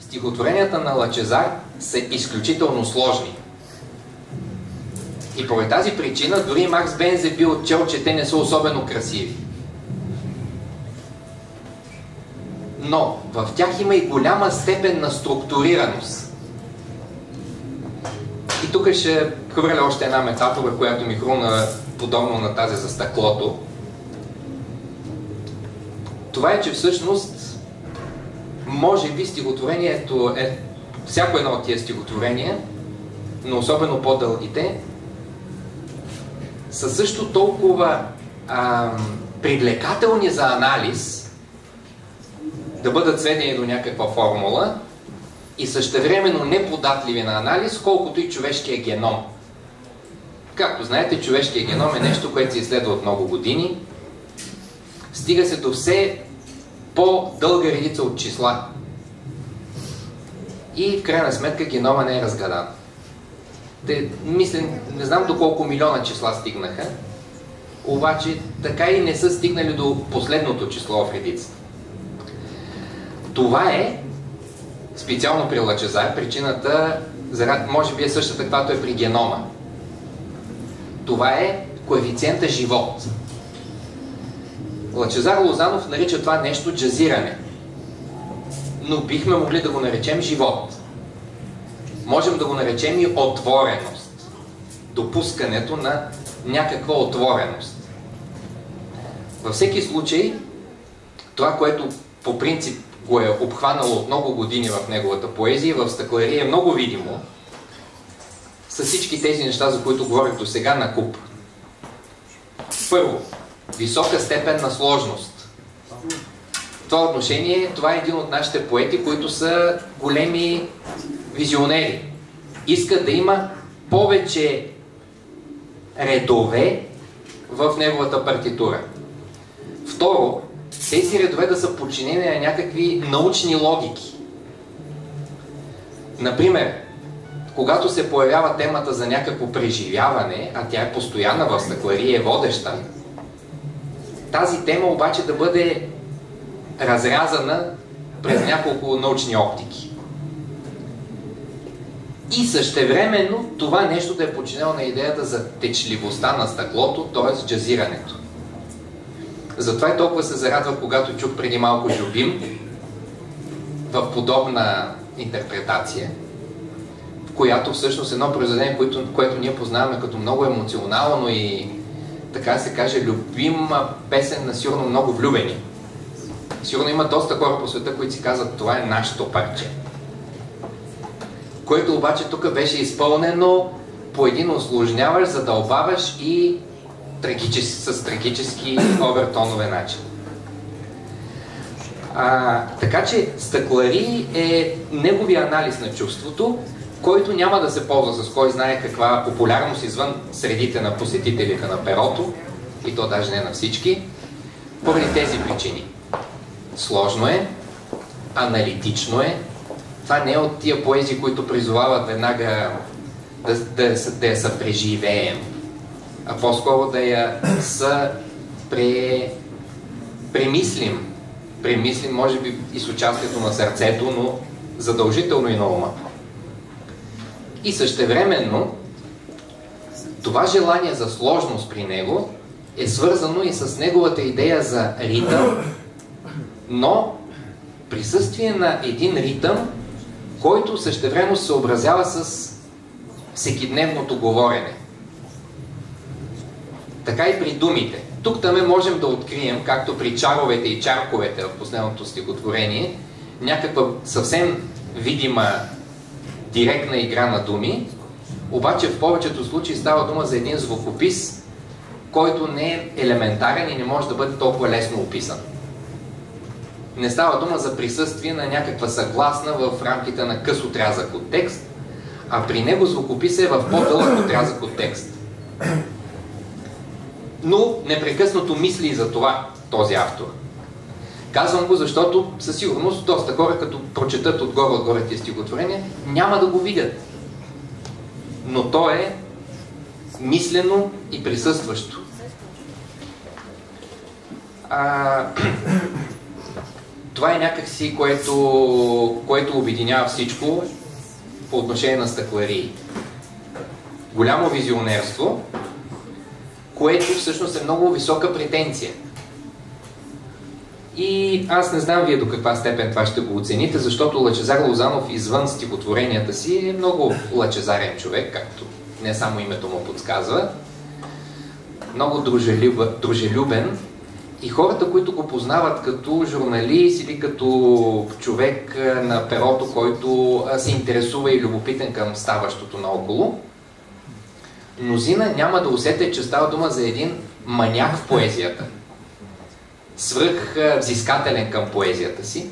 стихотворенията на Лъчезар са изключително сложни. И поради тази причина дори Маркс Бензе би отчел, че те не са особено красиви. Но в тях има и голяма степен на структурираност. И тук ще хвърля още една метафора, която ми хрумна подобно на тази за стъклото. Това е, че всъщност може би стихотворението е всяко едно от тия стихотворения, но особено по-дългите, са също толкова привлекателни за анализ, да бъдат сведени до някаква формула и същевременно неподатливи на анализ, колкото и човешкия геном. Както знаете, човешкия геном е нещо, което се изследва от много години. Стига се до все по-дълга редица от числа. И в крайна сметка генома не е разгадан. Мисля, не знам до колко милиона числа стигнаха, обаче така и не са стигнали до последното число в редицата. Това е, специално при Лъчезар, причината, може би е същата, каквато е при генома. Това е коефициента живот. Лъчезар Лозанов нарича това нещо джазиране. Но бихме могли да го наречем живот. Можем да го наречем и отвореност. Допускането на някаква отвореност. Във всеки случай, това, което по принцип го е обхванало от много години в неговата поезия, в Стъклария е много видимо, с всички тези неща, за които говорих до сега на куп. Първо, висока степен на сложност. В това отношение, това е един от нашите поети, които са големи визионери. Искат да има повече редове в неговата партитура. Второ, тези редове да са подчинени на някакви научни логики. Например, когато се появява темата за някакво преживяване, а тя е постоянна в Стъклария, е водеща, тази тема обаче да бъде разрязана през няколко научни оптики. И същевременно това нещо да е подчинено на идеята за течливостта на стъклото, т.е. джазирането. Затова и толкова се зарадвах, когато чух преди малко Жубим в подобна интерпретация, в която всъщност едно произведение, което ние познаваме като много емоционално и така се каже любима песен на сигурно много влюбени. Сигурно има доста хора по света, които си казват, това е нашето парче. Което обаче тук беше изпълнено по един усложняващ, задълбаващ и с трагически овертонове начин. Така че Стъклари е неговия анализ на чувството, който няма да се ползва с кой знае каква популярност извън средите на посетителите на перото, и то даже не на всички, поради тези причини. Сложно е, аналитично е. Това не е от тия поезии, които призовават веднага да я съпреживеем, а по-скоро да я премислим. Премислим, може би и с участието на сърцето, но задължително и на ума. И същевременно това желание за сложност при него е свързано и с неговата идея за ритъм, но присъствие на един ритъм, който същевременно се съобразява с всекидневното говорене. Така и при думите. Тук-таме можем да открием, както при чаровете и чарковете в последното стихотворение, някаква съвсем видима директна игра на думи, обаче в повечето случаи става дума за един звукопис, който не е елементарен и не може да бъде толкова лесно описан. Не става дума за присъствие на някаква съгласна в рамките на къс отрязък от текст, а при него звукопис е в по-дълъг отрязък от текст. Но непрекъснато мисли за това този автор. Казвам го, защото със сигурност доста хора, като прочетат отгоре тези стихотворения, няма да го видят. Но то е мислено и това е някакси, което обединява всичко по отношение на стъкларии. Голямо визионерство, което всъщност е много висока претенция. И аз не знам вие до каква степен това ще го оцените, защото Лъчезар Лозанов извън стихотворенията си е много лъчезарен човек, както не само името му подсказва. Много дружелюбен. И хората, които го познават като журналист или като човек на перото, който се интересува и любопитен към ставащото наоколо, мнозина няма да усетят, че става дума за един маняк в поезията. Свръх взискателен към поезията си,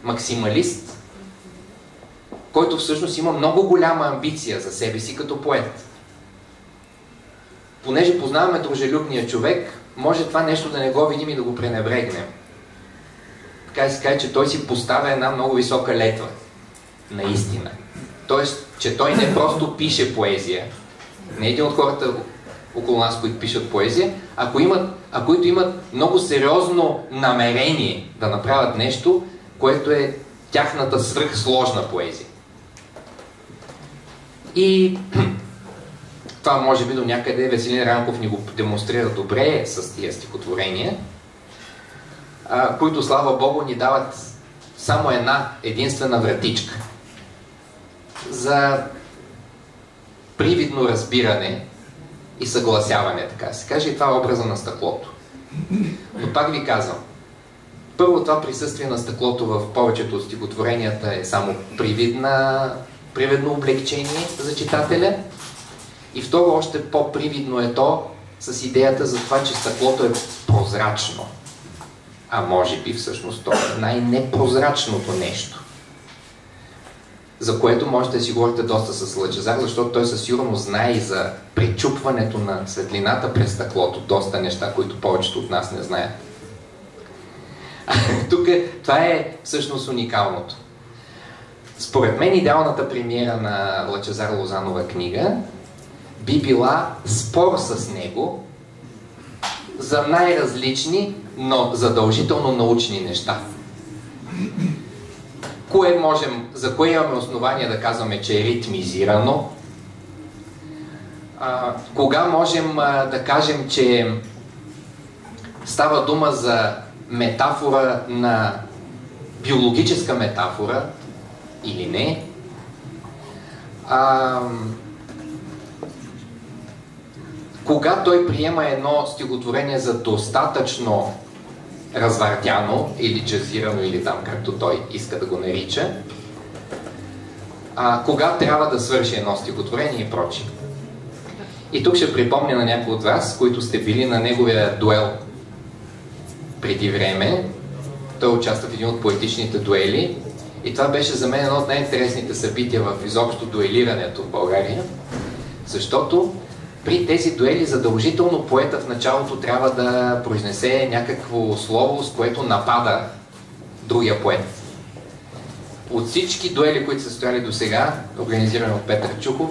максималист, който всъщност има много голяма амбиция за себе си като поет. Понеже познаваме дружелюбния човек, може това нещо да не го видим и да го пренебрегнем. Така се каже, че той си поставя една много висока летва. Наистина. Тоест, че той не просто пише поезия, не е един от хората около нас, които пишат поезия, а които имат много сериозно намерение да направят нещо, което е тяхната свръхсложна поезия. И това може би до някъде Веселин Ранков ни го демонстрира добре с тия стихотворения, които, слава Богу, ни дават само една единствена вратичка за привидно разбиране и съгласяване, така се каже, и това е образа на стъклото. Но пак ви казвам, първо, това присъствие на стъклото в повечето от стихотворенията е само привидно облегчение за читателя. И второ, още по-привидно е то с идеята за това, че стъклото е прозрачно. А може би всъщност то е най-непрозрачното нещо. За което можете да си говорите доста с Лъчезар, защото той със сигурност знае и за пречупването на светлината през стъклото. Доста неща, които повечето от нас не знаят. Тук това е всъщност уникалното. Според мен идеалната премиера на Лъчезар Лозанова книга би била спор с него за най-различни, но задължително научни неща. За кое имаме основание да казваме, че е ритмизирано? Кога можем да кажем, че става дума за метафора на биологическа метафора или не? Кога той приема едно стихотворение за достатъчно развъртяно или джазирано, или там както той иска да го нарича, кога трябва да свърши едно стихотворение и прочие. И тук ще припомня на някои от вас, които сте били на неговия дуел преди време. Той участва в един от поетичните дуели и това беше за мен едно от най-интересните събития в изобщо дуелирането в България, защото при тези дуели задължително поета в началото трябва да произнесе някакво слово, с което напада другия поет. От всички дуели, които са стояли до сега, организирани от Петър Чуков,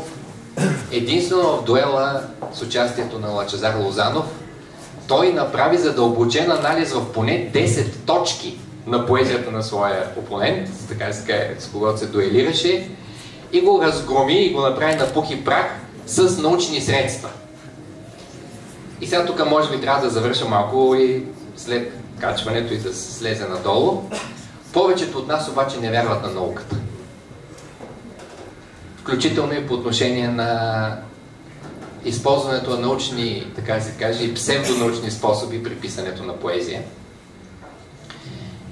единствено в дуела с участието на Лъчезар Лозанов, той направи задълбочен анализ в поне 10 точки на поезията на своя опонент, така се каже, с когото се дуелираше, и го разгроми и го направи на пух и прах с научни средства. И сега тук може би трябва да завърша малко и след качването и да слезе надолу. Повечето от нас обаче не вярват на науката. Включително и по отношение на използването на научни, така се каже, и псевдонаучни способи при писането на поезия.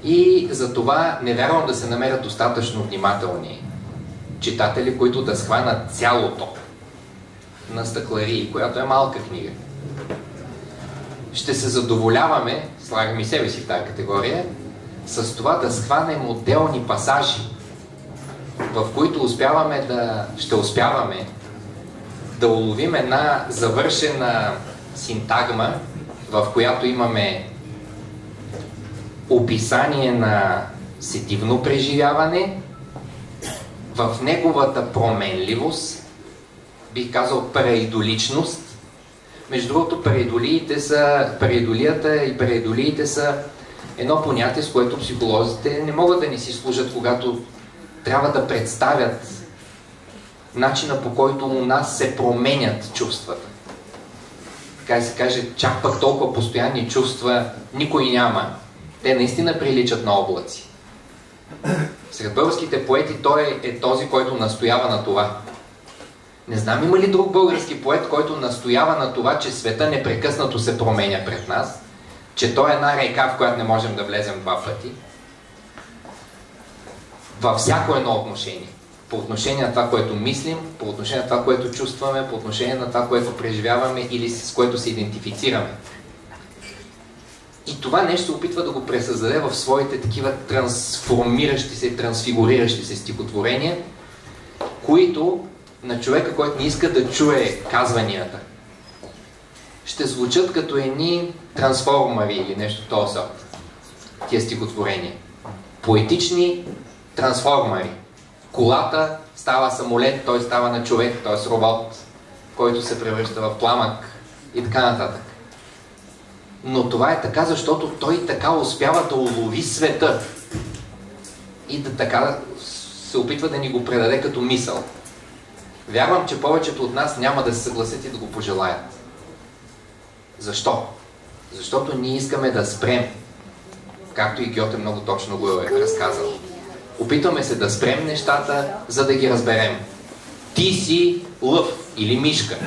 И за това не вярвам да се намерят достатъчно внимателни читатели, които да схванат цялото на Стъкларии, която е малка книга. Ще се задоволяваме, слагам и себе си в тази категория, с това да схванем отделни пасажи, в които ще успяваме да уловим една завършена синтагма, в която имаме описание на сетивно преживяване, в неговата променливост, бих казал параидоличност. Между другото, параидолията и параидолиите са едно понятие, с което психолозите не могат да ни си служат, когато трябва да представят начина, по който у нас се променят чувствата. Така да се каже, чак пък толкова постоянни чувства никой няма. Те наистина приличат на облаци. Сред българските поети той е този, който настоява на това. Не знам има ли друг български поет, който настоява на това, че света непрекъснато се променя пред нас, че той е една река, в която не можем да влезем два пъти. Във всяко едно отношение. По отношение на това, което мислим, по отношение на това, което чувстваме, по отношение на това, което преживяваме или с което се идентифицираме. И това нещо се опитва да го пресъздаде в своите такива трансформиращи се, трансфигуриращи се стихотворения, които на човека, който не иска да чуе казванията, ще звучат като едни трансформари или нещо този сорт. Тия стихотворения. Поетични трансформари. Колата става самолет, той става на човек, т.е. робот, който се превръща в пламък и така нататък. Но това е така, защото той така успява да улови света и да така се опитва да ни го предаде като мисъл. Вярвам, че повечето от нас няма да се съгласят и да го пожелаят. Защо? Защото ние искаме да спрем, както и Гьоте много точно го е разказал. Опитваме се да спрем нещата, за да ги разберем. Ти си лъв или мишка.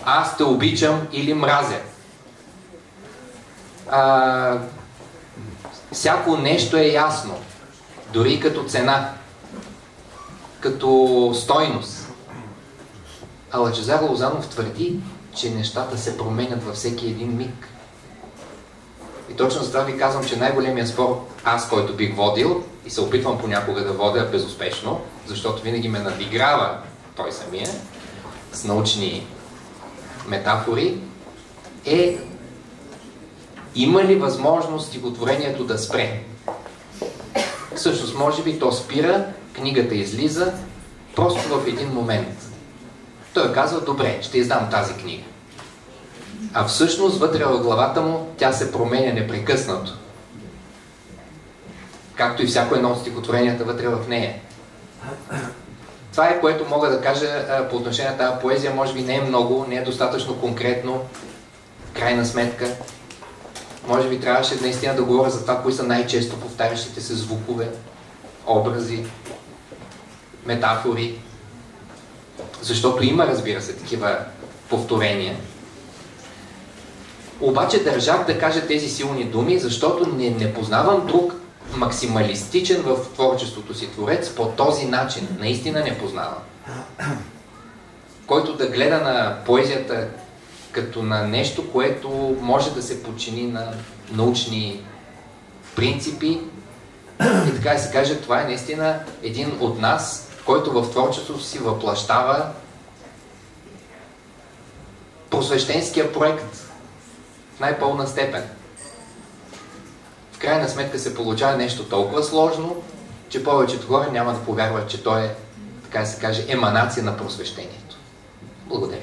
Аз те обичам или мразя. Всяко нещо е ясно. Дори като цена. Като стойност. А Лъчезар Лозанов твърди, че нещата се променят във всеки един миг. И точно за това ви казвам, че най-големият спор, аз, който бих водил, и се опитвам понякога да водя безуспешно, защото винаги ме надиграва той самия, с научни метафори, е има ли възможност стихотворението да спре? Всъщност, може би то спира, книгата излиза, просто в един момент. Той казва, добре, ще издам тази книга. А всъщност, вътре в главата му, тя се променя непрекъснато. Както и всяко едно от стихотворенията вътре в нея. Това е, което мога да кажа по отношение на тази поезия. Може би не е много, не е достатъчно конкретно. Крайна сметка. Може би трябваше наистина да говоря за това, кои са най-често повтарящите се звукове, образи, метафори. Защото има, разбира се, такива повторения. Обаче държах да кажа тези силни думи, защото не познавам друг максималистичен в творчеството си творец по този начин. Наистина не познавам. Който да гледа на поезията като на нещо, което може да се подчини на научни принципи. И така да се каже, това е наистина един от нас, който в творчеството си въплащава просвещенския проект в най-пълна степен. В крайна сметка се получава нещо толкова сложно, че повечето хора няма да повярват, че той е, така да се каже, еманация на просвещението. Благодаря.